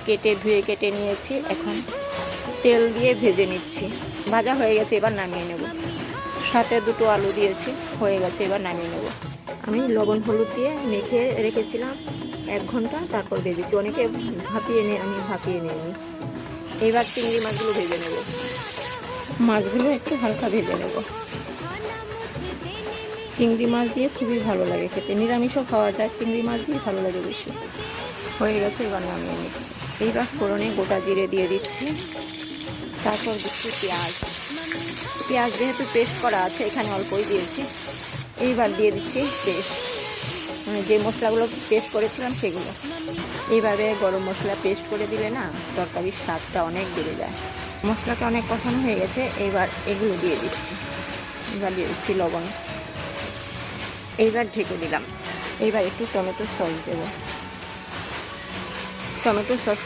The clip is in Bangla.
কেটে ধুয়ে কেটে নিয়েছি। এখন তেল দিয়ে ভেজে নিচ্ছি। ভাজা হয়ে গেছে, এবার নামিয়ে নেব। সাথে দুটো আলু দিয়েছি, হয়ে গেছে, এবার নামিয়ে নেব। আমি লবণ হলুদ দিয়ে মেখে রেখেছিলাম 1 ঘন্টা, তারপর ভেজেছি। অনেকে ভাপিয়ে নিয়ে, আমি ভাপিয়ে নিইনি। এইবার চিংড়ি মাছগুলো ভেজে নেব। মাছগুলো একটু হালকা ভেজে নেব। চিংড়ি মাছ দিয়ে খুবই ভালো লাগে খেতে, নিরামিষও খাওয়া যায়, চিংড়ি মাছ দিয়ে ভালো লাগে বেশি। হয়ে গেছে, এবার নামিয়ে নিচ্ছি। এইবার ফোড়নে গোটা জিরে দিয়ে দিচ্ছি, তারপর দিচ্ছি পেঁয়াজ। পেঁয়াজ যেহেতু পেস্ট করা আছে, এখানে অল্পই দিয়েছি। এইবার দিয়ে দিচ্ছি পেস্ট, মানে যে মশলাগুলো পেস্ট করেছিলাম সেগুলো। এইভাবে গরম মশলা পেস্ট করে দিলে না তরকারির স্বাদটা অনেক বেড়ে যায়। মশলাটা অনেক কষানো হয়ে গেছে, এইবার এগুলো দিয়ে দিচ্ছি। এবার দিয়ে দিচ্ছি লবণ। এইবার ঢেকে দিলাম। এইবার একটু টমেটো সস দেবো। Tomato sauce